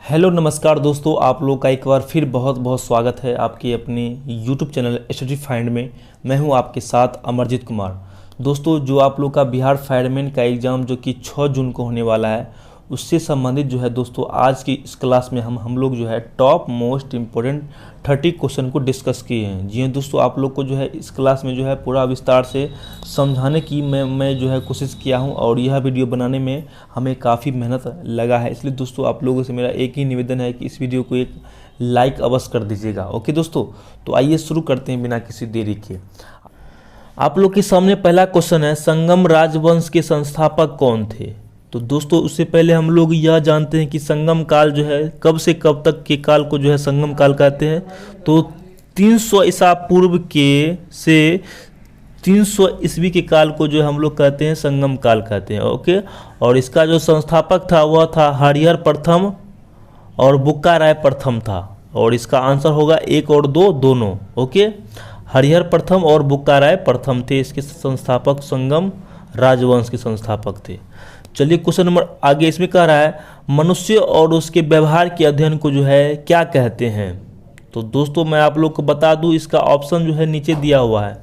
Hello नमस्कार दोस्तों, आप लोग का एक बार फिर बहुत बहुत स्वागत है आपके अपने यूट्यूब चैनल स्टडी फाइंड में। मैं हूं आपके साथ अमरजीत कुमार। दोस्तों, जो आप लोग का बिहार फायरमैन का एग्ज़ाम जो कि 6 जून को होने वाला है, उससे संबंधित जो है दोस्तों आज की इस क्लास में हम लोग जो है टॉप मोस्ट इम्पोर्टेंट 30 क्वेश्चन को डिस्कस किए हैं। जी हाँ दोस्तों, आप लोग को जो है इस क्लास में जो है पूरा विस्तार से समझाने की मैं जो है कोशिश किया हूं, और यह वीडियो बनाने में हमें काफ़ी मेहनत लगा है। इसलिए दोस्तों आप लोगों से मेरा एक ही निवेदन है कि इस वीडियो को एक लाइक अवश्य कर दीजिएगा। ओके दोस्तों, तो आइए शुरू करते हैं बिना किसी देरी के। आप लोग के सामने पहला क्वेश्चन है, संगम राजवंश के संस्थापक कौन थे? तो दोस्तों उससे पहले हम लोग यह जानते हैं कि संगम काल जो है कब से कब तक के काल को जो है संगम काल कहते हैं। तो 300 ईसा पूर्व के से 300 ईस्वी के काल को जो हम लोग कहते हैं संगम काल कहते हैं। ओके, और इसका जो संस्थापक था वह था हरिहर प्रथम और बुक्का राय प्रथम था, और इसका आंसर होगा 1 और 2 दोनों। ओके, हरिहर प्रथम और बुक्का राय प्रथम थे इसके संस्थापक, संगम राजवंश के संस्थापक थे। चलिए क्वेश्चन नंबर आगे इसमें कह रहा है, मनुष्य और उसके व्यवहार के अध्ययन को जो है क्या कहते हैं? तो दोस्तों मैं आप लोग को बता दूं, इसका ऑप्शन जो है नीचे दिया हुआ है।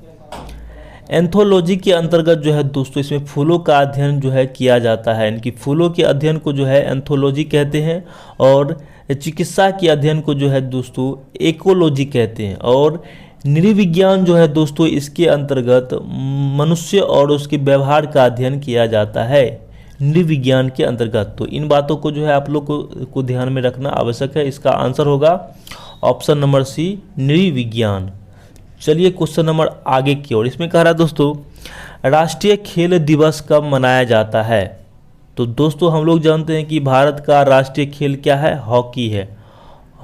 एंथोलॉजी के अंतर्गत जो है दोस्तों इसमें फूलों का अध्ययन जो है किया जाता है, इनकी फूलों के अध्ययन को जो है एंथोलॉजी कहते हैं, और चिकित्सा के अध्ययन को जो है दोस्तों इकोलॉजी कहते हैं, और नृविज्ञान जो है दोस्तों इसके अंतर्गत मनुष्य और उसके व्यवहार का अध्ययन किया जाता है नृविज्ञान के अंतर्गत। तो इन बातों को जो है आप लोग को ध्यान में रखना आवश्यक है। इसका आंसर होगा ऑप्शन नंबर सी, नृविज्ञान। चलिए क्वेश्चन नंबर आगे की ओर, इसमें कह रहा है दोस्तों राष्ट्रीय खेल दिवस कब मनाया जाता है? तो दोस्तों हम लोग जानते हैं कि भारत का राष्ट्रीय खेल क्या है? हॉकी है।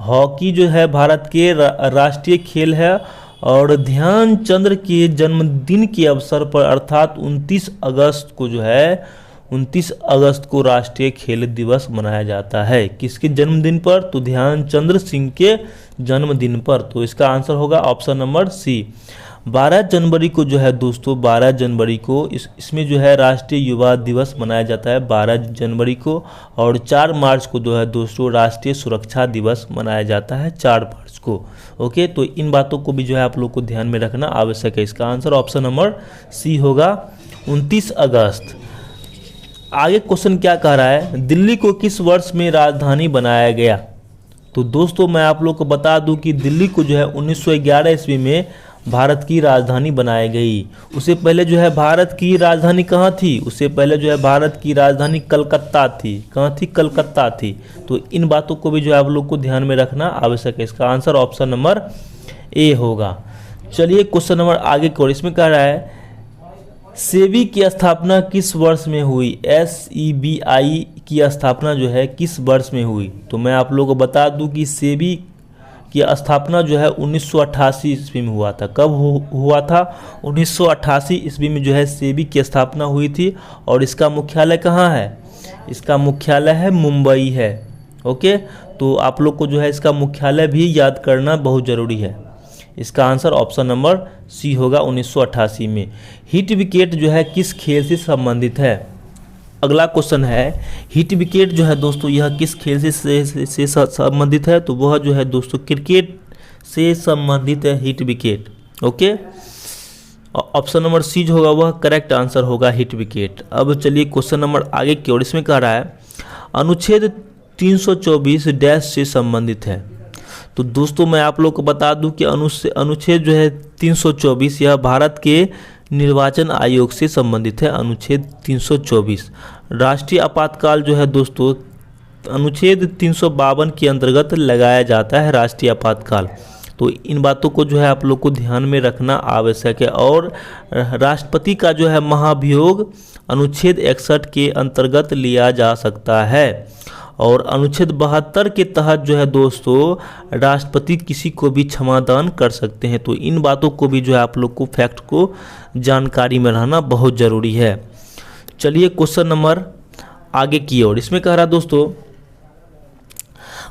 हॉकी जो है भारत के राष्ट्रीय खेल है, और ध्यानचंद्र के जन्मदिन के अवसर पर अर्थात 29 अगस्त को जो है 29 अगस्त को राष्ट्रीय खेल दिवस मनाया जाता है। किसके जन्मदिन पर? तो ध्यानचंद्र सिंह के जन्मदिन पर। तो इसका आंसर होगा ऑप्शन नंबर सी। 12 जनवरी को जो है दोस्तों 12 जनवरी को इसमें जो है राष्ट्रीय युवा दिवस मनाया जाता है 12 जनवरी को, और 4 मार्च को जो है दोस्तों राष्ट्रीय सुरक्षा दिवस मनाया जाता है 4 मार्च को। ओके, तो इन बातों को भी जो है आप लोग को ध्यान में रखना आवश्यक है। इसका आंसर ऑप्शन नंबर सी होगा 29 अगस्त। आगे क्वेश्चन क्या कह रहा है, दिल्ली को किस वर्ष में राजधानी बनाया गया? तो दोस्तों मैं आप लोग को बता दूं कि दिल्ली को जो है 1911 ईस्वी में भारत की राजधानी बनाई गई। उससे पहले जो है भारत की राजधानी कहाँ थी? उससे पहले जो है भारत की राजधानी कलकत्ता थी। कहाँ थी? कलकत्ता थी। तो इन बातों को भी जो है आप लोग को ध्यान में रखना आवश्यक है। इसका आंसर ऑप्शन नंबर ए होगा। चलिए क्वेश्चन नंबर आगे की ओर, इसमें कह रहा है सेबी की स्थापना किस वर्ष में हुई? SEBI की स्थापना जो है किस वर्ष में हुई? तो मैं आप लोगों को बता दूं कि सेबी की स्थापना जो है 1988 ईस्वी में हुआ था। कब हुआ था? 1988 ईस्वी में जो है सेबी की स्थापना हुई थी, और इसका मुख्यालय कहाँ है? इसका मुख्यालय है मुंबई है। ओके, तो आप लोग को जो है इसका मुख्यालय भी याद करना बहुत ज़रूरी है। इसका आंसर ऑप्शन नंबर सी होगा 1988 में। हिट विकेट जो है किस खेल से संबंधित है? अगला क्वेश्चन है, हिट विकेट जो है दोस्तों यह किस खेल से संबंधित है? तो वह जो है दोस्तों क्रिकेट से संबंधित है hit wicket. Okay, option number C जो होगा वह करेक्ट आंसर होगा हिट विकेट। अब चलिए क्वेश्चन नंबर आगे की ओर, इसमें कह रहा है अनुच्छेद 324 डैश से संबंधित है। तो दोस्तों मैं आप लोग को बता दूं कि अनुच्छेद जो है 324 यह भारत के निर्वाचन आयोग से संबंधित है। अनुच्छेद 324 राष्ट्रीय आपातकाल जो है दोस्तों अनुच्छेद 352 के अंतर्गत लगाया जाता है राष्ट्रीय आपातकाल। तो इन बातों को जो है आप लोग को ध्यान में रखना आवश्यक है। और राष्ट्रपति का जो है महाभियोग अनुच्छेद 61 के अंतर्गत लिया जा सकता है, और अनुच्छेद 72 के तहत जो है दोस्तों राष्ट्रपति किसी को भी क्षमादान कर सकते हैं। तो इन बातों को भी जो है आप लोग को फैक्ट को जानकारी में रहना बहुत ज़रूरी है। चलिए क्वेश्चन नंबर आगे की ओर, इसमें कह रहा दोस्तों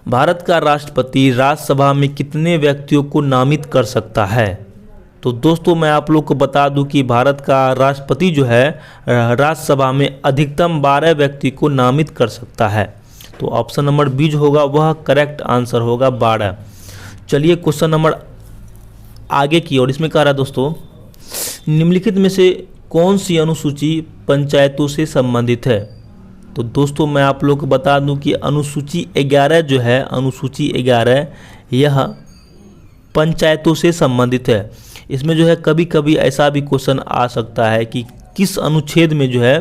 भारत का राष्ट्रपति राज्यसभा में कितने व्यक्तियों को नामित कर सकता है? तो दोस्तों मैं आप लोग को बता दूं कि भारत का राष्ट्रपति जो है राज्यसभा में अधिकतम 12 व्यक्ति को नामित कर सकता है। तो ऑप्शन नंबर बी जो होगा वह करेक्ट आंसर होगा 12। चलिए क्वेश्चन नंबर आगे की ओर। इसमें कह रहा है दोस्तों, निम्नलिखित में से कौन सी अनुसूची पंचायतों से संबंधित है। तो दोस्तों मैं आप लोग को बता दूं कि अनुसूची 11 जो है, अनुसूची 11 यह पंचायतों से संबंधित है। इसमें जो है कभी कभी ऐसा भी क्वेश्चन आ सकता है कि किस अनुच्छेद में जो है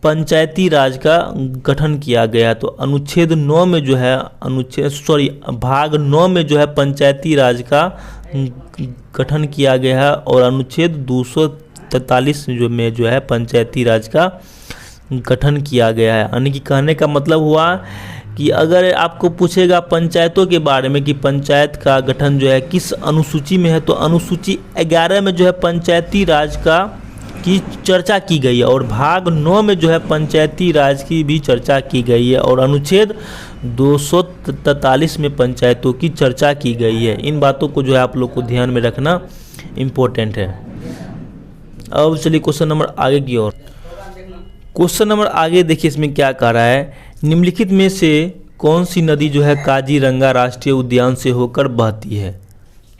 पंचायती राज का गठन किया गया। तो अनुच्छेद 9 में जो है भाग 9 में जो है पंचायती राज का गठन किया गया है, और अनुच्छेद 243 में जो है पंचायती राज का गठन किया गया है। यानी कि कहने का मतलब हुआ कि अगर आपको पूछेगा पंचायतों के बारे में कि पंचायत का गठन जो है किस अनुसूची में है, तो अनुसूची 11 में जो है पंचायती राज की चर्चा की गई है, और भाग 9 में जो है पंचायती राज की भी चर्चा की गई है, और अनुच्छेद 243 में पंचायतों की चर्चा की गई है। इन बातों को जो है आप लोग को ध्यान में रखना इम्पोर्टेंट है। अब चलिए क्वेश्चन नंबर आगे की ओर। क्वेश्चन नंबर आगे देखिए, इसमें क्या कह रहा है, निम्नलिखित में से कौन सी नदी जो है काजीरंगा राष्ट्रीय उद्यान से होकर बहती है।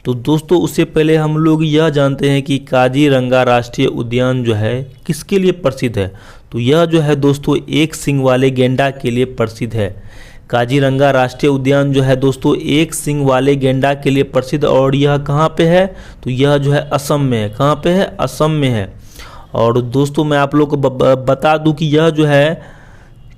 तो दोस्तों उससे पहले हम लोग यह जानते हैं कि काजीरंगा राष्ट्रीय उद्यान जो है किसके लिए प्रसिद्ध है। तो यह जो है दोस्तों एक सींग वाले गैंडा के लिए प्रसिद्ध है। काजीरंगा राष्ट्रीय उद्यान जो है दोस्तों एक सींग वाले गैंडा के लिए प्रसिद्ध, और यह कहाँ पे है, तो यह जो है असम में है। कहाँ पे है, असम में है। और दोस्तों मैं आप लोग को बता दूं कि यह जो है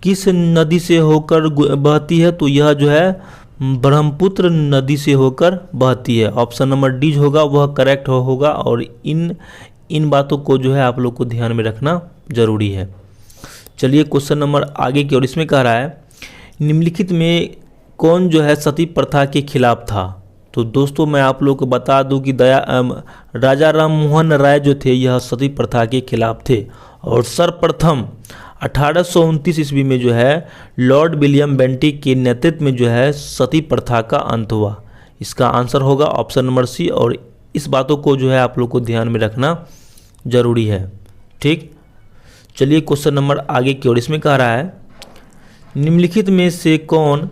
किस नदी से होकर बहती है, तो यह जो है ब्रह्मपुत्र नदी से होकर बहती है। ऑप्शन नंबर डी होगा वह करेक्ट होगा, और इन बातों को जो है आप लोग को ध्यान में रखना जरूरी है। चलिए क्वेश्चन नंबर आगे की ओर। इसमें कह रहा है, निम्नलिखित में कौन जो है सती प्रथा के खिलाफ था। तो दोस्तों मैं आप लोग को बता दूं कि राजा राम मोहन राय जो थे यह सती प्रथा के खिलाफ थे, और सर्वप्रथम 1829 ईस्वी में जो है लॉर्ड विलियम बेंटिक के नेतृत्व में जो है सती प्रथा का अंत हुआ। इसका आंसर होगा ऑप्शन नंबर सी, और इस बातों को जो है आप लोग को ध्यान में रखना जरूरी है। ठीक, चलिए क्वेश्चन नंबर आगे की ओर। इसमें कह रहा है, निम्नलिखित में से कौन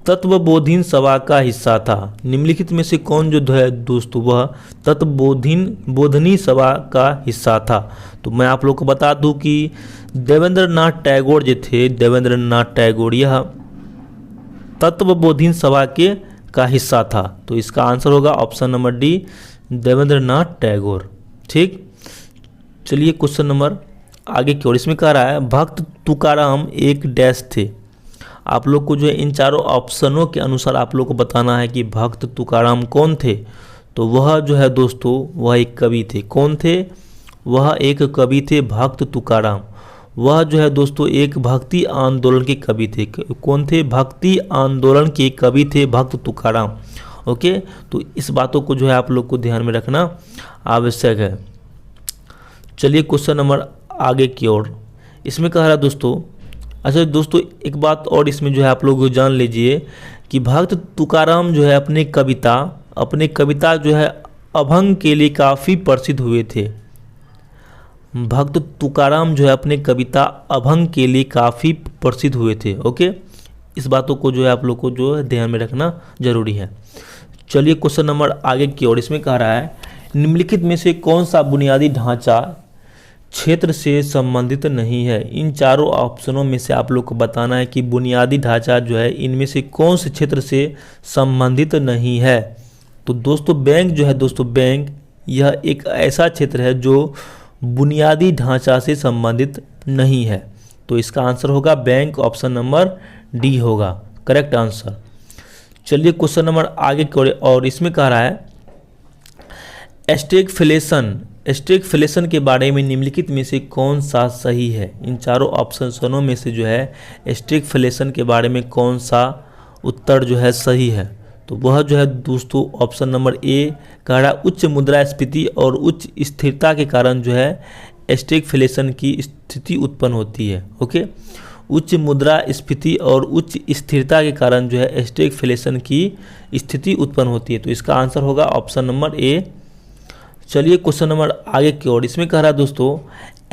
तत्वबोधिनी सभा का हिस्सा था। निम्नलिखित में से कौन जो है दोस्तों वह तत्वबोधिनी सभा का हिस्सा था। तो मैं आप लोग को बता दूं कि देवेंद्र नाथ टैगोर जो थे, देवेंद्र नाथ टैगोर यह तत्वबोधिनी सभा का हिस्सा था। तो इसका आंसर होगा option number D, Devendra Nath Tagore. ठीक, चलिए क्वेश्चन नंबर आगे की ओर। इसमें कह रहा है, भक्त तुकाराम एक डैश थे। आप लोग को जो है इन चारों ऑप्शनों के अनुसार आप लोग को बताना है कि भक्त तुकाराम कौन थे। तो वह जो है दोस्तों वह एक कवि थे। कौन थे, वह एक कवि थे भक्त तुकाराम। वह जो है दोस्तों एक भक्ति आंदोलन के कवि थे। कौन थे, भक्ति आंदोलन के कवि थे भक्त तुकाराम। ओके, तो इस बातों को जो है आप लोग को ध्यान में रखना आवश्यक है। चलिए क्वेश्चन नंबर आगे की ओर। इसमें कह रहा है दोस्तों, अच्छा दोस्तों एक बात और इसमें जो है आप लोग जान लीजिए कि भक्त तुकाराम जो है अपने कविता जो है अभंग के लिए काफ़ी प्रसिद्ध हुए थे। भक्त तुकाराम जो है अपने कविता अभंग के लिए काफ़ी प्रसिद्ध हुए थे। ओके, इस बातों को जो है आप लोग को जो है ध्यान में रखना जरूरी है। चलिए क्वेश्चन नंबर आगे की ओर। इसमें कह रहा है, निम्नलिखित में से कौन सा बुनियादी ढांचा क्षेत्र से संबंधित नहीं है। इन चारों ऑप्शनों में से आप लोग को बताना है कि बुनियादी ढांचा जो है इनमें से कौन से क्षेत्र से संबंधित नहीं है। तो दोस्तों बैंक जो है दोस्तों, बैंक यह एक ऐसा क्षेत्र है जो बुनियादी ढांचा से संबंधित नहीं है। तो इसका आंसर होगा बैंक, ऑप्शन नंबर डी होगा करेक्ट आंसर। चलिए क्वेश्चन नंबर आगे की ओर। और इसमें कह रहा है, स्टैगफ्लेशन के बारे में निम्नलिखित में से कौन सा सही है। इन चारों ऑप्शनों में से जो है स्टैगफ्लेशन के बारे में कौन सा उत्तर जो है सही है। तो वह जो है दोस्तों ऑप्शन नंबर ए कह रहा है, उच्च मुद्रास्फीति और उच्च स्थिरता के कारण जो है स्टैगफ्लेशन की स्थिति उत्पन्न होती है। ओके, उच्च मुद्रास्फीति और उच्च स्थिरता के कारण जो है स्टैगफ्लेशन की स्थिति उत्पन्न होती है। तो इसका आंसर होगा ऑप्शन नंबर ए। चलिए क्वेश्चन नंबर आगे की ओर। इसमें कह रहा है दोस्तों,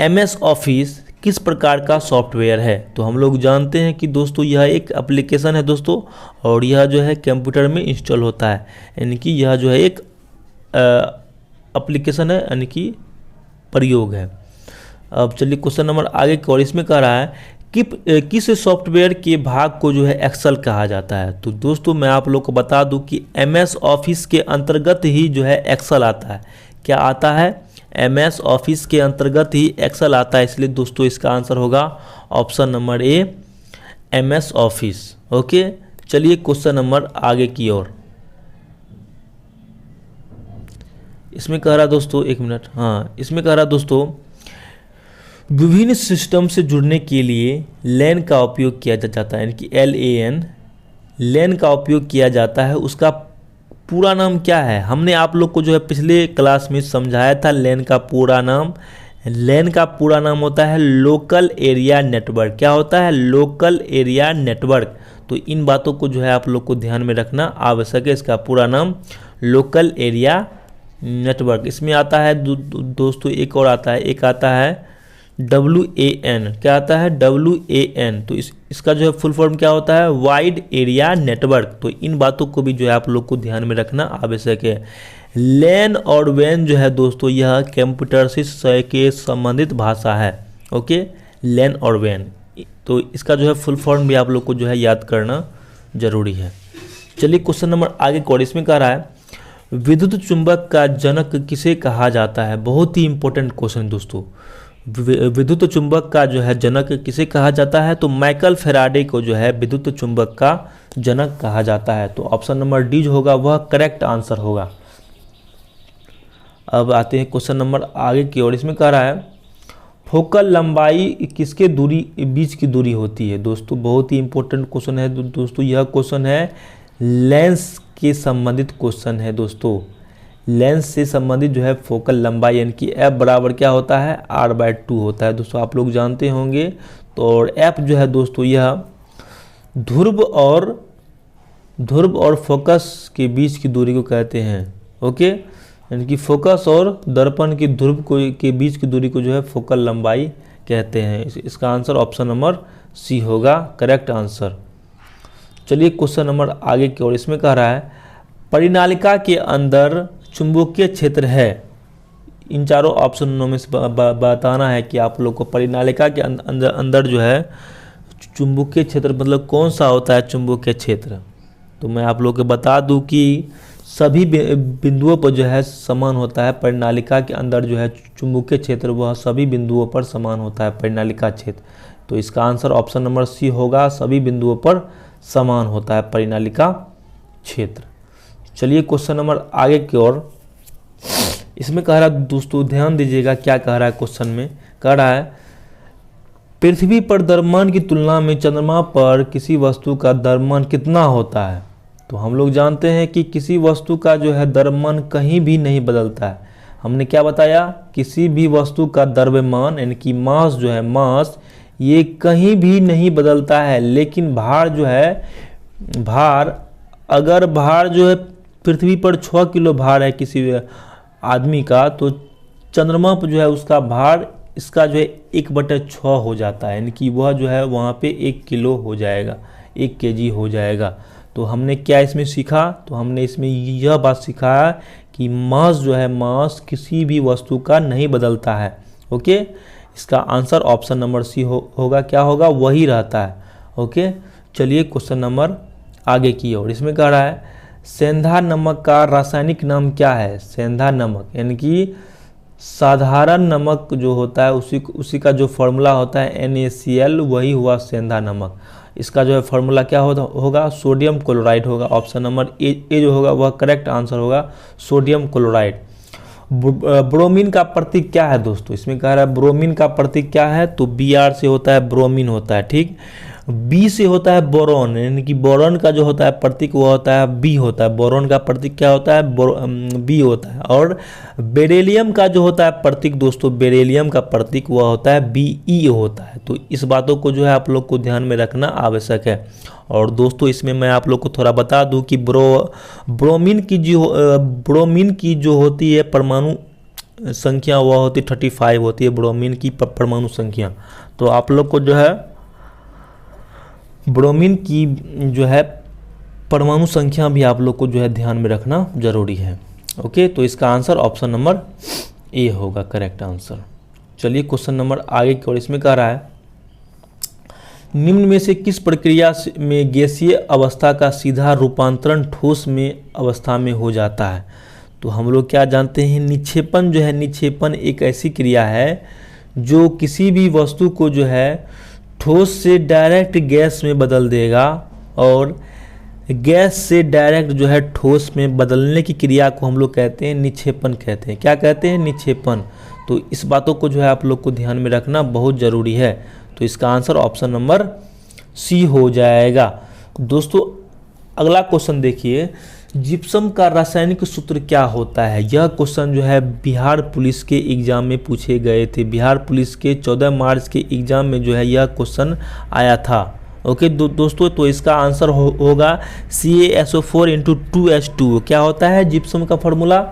MS ऑफिस किस प्रकार का सॉफ्टवेयर है? तो हम लोग जानते हैं कि दोस्तों यह एक एप्लीकेशन है दोस्तों, और यह जो है कंप्यूटर में इंस्टॉल होता है, यानी कि यह जो है एक एप्लीकेशन है, यानी कि प्रयोग है। अब चलिए क्वेश्चन नंबर आगे की ओर। इसमें कह रहा है कि किस सॉफ्टवेयर के भाग को जो है एक्सेल कहा जाता है? तो दोस्तों मैं आप लोग को बता दूं कि MS ऑफिस के अंतर्गत ही जो है एक्सेल आता है। क्या आता है? MS ऑफिस के अंतर्गत ही एक्सेल आता है, इसलिए दोस्तों इसका आंसर होगा option number A, MS office. Okay, चलिए क्वेश्चन नंबर आगे की ओर। इसमें कह रहा दोस्तों, एक मिनट, हाँ, इसमें कह रहा दोस्तों विभिन्न सिस्टम से जुड़ने के लिए LAN का उपयोग किया जाता है, यानी कि LAN, LAN का उपयोग किया जाता है। उसका पूरा नाम क्या है? हमने आप लोग को जो है पिछले क्लास में समझाया था LAN का पूरा नाम। LAN का पूरा नाम होता है लोकल एरिया नेटवर्क। क्या होता है? Local area network. तो इन बातों को जो है आप लोग को ध्यान में रखना आवश्यक है। इसका पूरा नाम लोकल एरिया नेटवर्क। इसमें आता है दोस्तों एक और आता है, एक आता है WAN। क्या आता है? WAN। तो इसका जो है फुल फॉर्म क्या होता है? Wide area network. तो इन बातों को भी जो है आप लोग को ध्यान में रखना आवश्यक है। LAN और WAN जो है दोस्तों यह कंप्यूटर से के संबंधित भाषा है। ओके, LAN और WAN, तो इसका जो है फुल फॉर्म भी आप लोग को जो है याद करना जरूरी है। चलिए क्वेश्चन नंबर आगे की ओर। इसमें कह रहा है विद्युत चुंबक का जनक किसे कहा जाता है? बहुत ही इंपॉर्टेंट क्वेश्चन दोस्तों। विद्युत चुंबक का जो है जनक किसे कहा जाता है? तो माइकल फैराडे को जो है विद्युत चुंबक का जनक कहा जाता है। तो ऑप्शन नंबर डी जो होगा वह करेक्ट आंसर होगा। अब आते हैं क्वेश्चन नंबर आगे की ओर। इसमें कह रहा है फोकल लंबाई किसके दूरी बीच की दूरी होती है? दोस्तों बहुत ही इंपॉर्टेंट क्वेश्चन है दोस्तों। यह क्वेश्चन है लेंस के संबंधित क्वेश्चन है दोस्तों। लेंस से संबंधित जो है फोकल लंबाई, यानी कि F बराबर क्या होता है? R/2 होता है दोस्तों, आप लोग जानते होंगे। तो और F जो है दोस्तों यह ध्रुव और फोकस के बीच की दूरी को कहते हैं। ओके, यानी कि फोकस और दर्पण की ध्रुव के बीच की दूरी को जो है फोकल लंबाई कहते हैं। इसका आंसर ऑप्शन नंबर सी होगा करेक्ट आंसर। चलिए क्वेश्चन नंबर आगे की ओर। इसमें कह रहा है परिनालिका के अंदर चुंबकीय क्षेत्र है। इन चारों ऑप्शनों में से बताना है कि आप लोग को परिनालिका के अंदर जो है चुंबकीय क्षेत्र मतलब कौन सा होता है चुंबकीय क्षेत्र। तो मैं आप लोग को बता दूं कि सभी बिंदुओं पर जो है समान होता है। परिनालिका के अंदर जो है चुंबकीय क्षेत्र वह सभी बिंदुओं पर समान होता है परिनालिका क्षेत्र। तो इसका आंसर ऑप्शन नंबर सी होगा, सभी बिंदुओं पर समान होता है परिनालिका क्षेत्र। चलिए क्वेश्चन नंबर आगे की ओर। इसमें कह रहा है दोस्तों ध्यान दीजिएगा क्या कह रहा है क्वेश्चन में। कह रहा है पृथ्वी पर द्रव्यमान की तुलना में चंद्रमा पर किसी वस्तु का द्रव्यमान कितना होता है? तो हम लोग जानते हैं कि किसी वस्तु का जो है द्रव्यमान कहीं भी नहीं बदलता है। हमने क्या बताया? किसी भी वस्तु का द्रव्यमान यानी कि मास जो है, मास ये कहीं भी नहीं बदलता है। लेकिन भार जो है, अगर भार जो है पृथ्वी पर 6 किलो भार है किसी आदमी का, तो चंद्रमा पर जो है उसका भार इसका जो है 1/6 हो जाता है, यानी कि वह जो है वहाँ पे 1 किलो हो जाएगा, 1 kg हो जाएगा। तो हमने क्या इसमें सीखा? तो हमने इसमें यह बात सीखा कि मास जो है, मास किसी भी वस्तु का नहीं बदलता है। ओके, इसका आंसर ऑप्शन नंबर सी होगा। क्या होगा? वही रहता है। ओके, चलिए क्वेश्चन नंबर आगे की ओर। इसमें कह रहा है सेंधा नमक का रासायनिक नाम क्या है? सेंधा नमक यानी कि साधारण नमक जो होता है उसी का जो फॉर्मूला होता है NaCl, वही हुआ सेंधा नमक। इसका जो है फॉर्मूला क्या होगा? सोडियम क्लोराइड होगा। ऑप्शन नंबर ए जो होगा वह करेक्ट आंसर होगा, सोडियम क्लोराइड। ब्रोमीन का प्रतीक क्या है दोस्तों? इसमें कह रहा है ब्रोमीन का प्रतीक क्या है? तो Br से होता है, ब्रोमीन होता है। ठीक, बी से होता है बोरॉन, यानी कि बोरॉन का जो होता है प्रतीक वो होता है बी होता है। बोरॉन का प्रतीक क्या होता है? बी होता है। और बेरिलियम का जो होता है प्रतीक दोस्तों, बेरिलियम का प्रतीक वह होता है Be होता है। तो इस बातों को जो है आप लोग को ध्यान में रखना आवश्यक है। और दोस्तों इसमें मैं आप लोग को थोड़ा बता दूं कि ब्रोमीन की जो होती है परमाणु संख्या वह होती 35 होती है ब्रोमीन की परमाणु संख्या। तो आप लोग को जो है ब्रोमीन की जो है परमाणु संख्या भी आप लोग को जो है ध्यान में रखना जरूरी है। ओके, तो इसका आंसर ऑप्शन नंबर ए होगा करेक्ट आंसर। चलिए क्वेश्चन नंबर आगे की ओर, इसमें कह रहा है निम्न में से किस प्रक्रिया में गैसीय अवस्था का सीधा रूपांतरण ठोस में अवस्था में हो जाता है। तो हम लोग क्या जानते हैं, निक्षेपण जो है, निक्षेपण एक ऐसी क्रिया है जो किसी भी वस्तु को जो है ठोस से डायरेक्ट गैस में बदल देगा और गैस से डायरेक्ट जो है ठोस में बदलने की क्रिया को हम लोग कहते हैं निक्षेपण कहते हैं। क्या कहते हैं, निक्षेपण। तो इस बातों को जो है आप लोग को ध्यान में रखना बहुत ज़रूरी है। तो इसका आंसर ऑप्शन नंबर सी हो जाएगा। दोस्तों अगला क्वेश्चन देखिए, जिप्सम का रासायनिक सूत्र क्या होता है। यह क्वेश्चन जो है बिहार पुलिस के एग्जाम में पूछे गए थे। बिहार पुलिस के 14 मार्च के एग्जाम में जो है यह क्वेश्चन आया था। ओके दोस्तों, तो इसका आंसर होगा CaSO4 × 2H2O। क्या होता है जिप्सम का फॉर्मूला,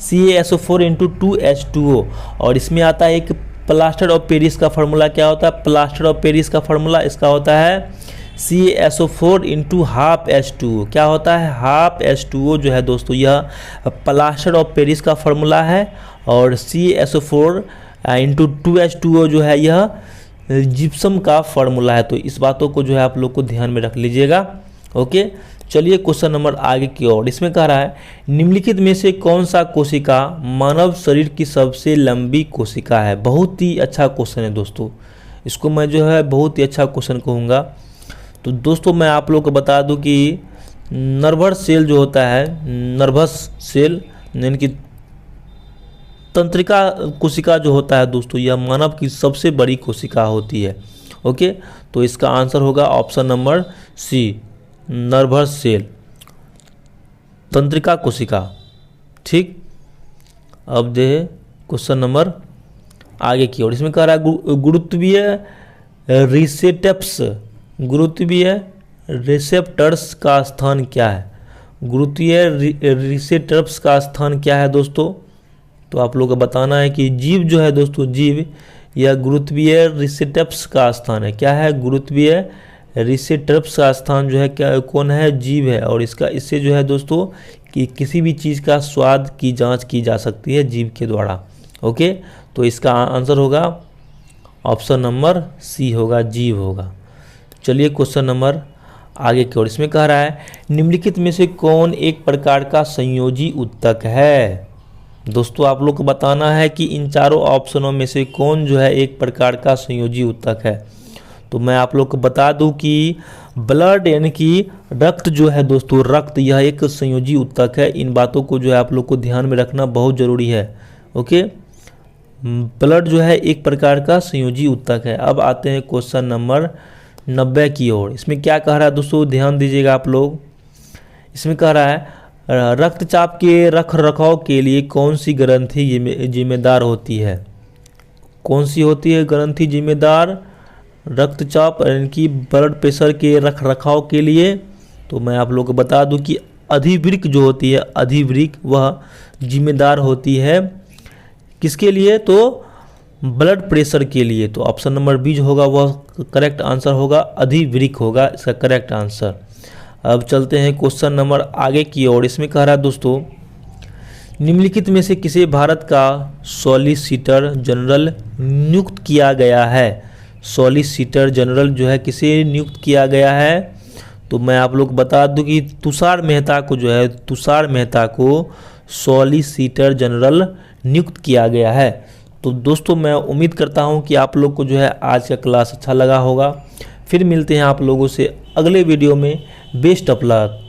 CaSO4 × 2H2O। और इसमें आता है एक प्लास्टर ऑफ पेरिस का फार्मूला। क्या होता है, प्लास्टर ऑफ पेरिस का फार्मूला इसका होता है CaSO4 × ½ H2O। क्या होता है, ½ H2O जो है दोस्तों यह प्लास्टर ऑफ पेरिस का फार्मूला है और CaSO4 × 2H2O जो है यह जिप्सम का फार्मूला है। तो इस बातों को जो है आप लोग को ध्यान में रख लीजिएगा। ओके, चलिए क्वेश्चन नंबर आगे की ओर, इसमें कह रहा है निम्नलिखित में से कौन सा कोशिका मानव शरीर की सबसे लंबी कोशिका है। बहुत ही अच्छा क्वेश्चन है दोस्तों, इसको मैं जो है बहुत ही अच्छा क्वेश्चन कहूँगा। तो दोस्तों मैं आप लोग को बता दूं कि नर्वस सेल जो होता है, नर्वस सेल यानी कि तंत्रिका कोशिका जो होता है दोस्तों, यह मानव की सबसे बड़ी कोशिका होती है। ओके, तो इसका आंसर होगा option number C, nervous cell, तंत्रिका कोशिका। ठीक, अब दे क्वेश्चन नंबर आगे की ओर, इसमें कह रहा है गुरुत्वीय रिसेप्टर्स, गुरुत्वीय रिसेप्टर्स का स्थान क्या है। गुरुत्वीय रिसेप्टर्स का स्थान क्या है दोस्तों, तो आप लोगों को बताना है कि जीव जो है दोस्तों, जीव या गुरुत्वीय रिसेप्टर्स का स्थान है। क्या है, गुरुत्वीय रिसेप्टर्स का स्थान जो है क्या कौन है, जीव है। और इससे जो है दोस्तों कि किसी भी चीज़ का स्वाद की जांच की जा सकती है जीव के द्वारा। ओके, तो इसका आंसर होगा ऑप्शन नंबर सी होगा, जीव होगा। चलिए क्वेश्चन नंबर आगे की ओर, इसमें कह रहा है निम्नलिखित में से कौन एक प्रकार का संयोजी उत्तक है। दोस्तों आप लोग को बताना है कि इन चारों ऑप्शनों में से कौन जो है एक प्रकार का संयोजी उत्तक है। तो मैं आप लोग को बता दूं कि ब्लड यानी कि रक्त जो है दोस्तों, रक्त यह एक संयोजी उत्तक है। इन बातों को जो है आप लोग को ध्यान में रखना बहुत ज़रूरी है। ओके, ब्लड जो है एक प्रकार का संयोजी उत्तक है। अब आते हैं क्वेश्चन नंबर 90 की ओर, इसमें क्या कह रहा है दोस्तों, ध्यान दीजिएगा आप लोग। इसमें कह रहा है रक्तचाप के रख रखाव के लिए कौन सी ग्रंथि जिम्मेदार होती है। कौन सी होती है ग्रंथि जिम्मेदार रक्तचाप यानी कि ब्लड प्रेशर के रख रखाव के लिए। तो मैं आप लोग को बता दूं कि अधिवृक्क जो होती है, अधिवृक्क वह जिम्मेदार होती है किसके लिए, तो ब्लड प्रेशर के लिए। तो ऑप्शन नंबर बी जो होगा वह करेक्ट आंसर होगा, अधिवृक्क होगा इसका करेक्ट आंसर। अब चलते हैं क्वेश्चन नंबर आगे की ओर, इसमें कह रहा है दोस्तों निम्नलिखित में से किसे भारत का सॉलिसिटर जनरल नियुक्त किया गया है। सॉलिसिटर जनरल जो है किसे नियुक्त किया गया है, तो मैं आप लोग बता दूं कि तुषार मेहता को जो है, तुषार मेहता को सॉलिसिटर जनरल नियुक्त किया गया है। तो दोस्तों मैं उम्मीद करता हूं कि आप लोग को जो है आज का क्लास अच्छा लगा होगा। फिर मिलते हैं आप लोगों से अगले वीडियो में। Best of luck.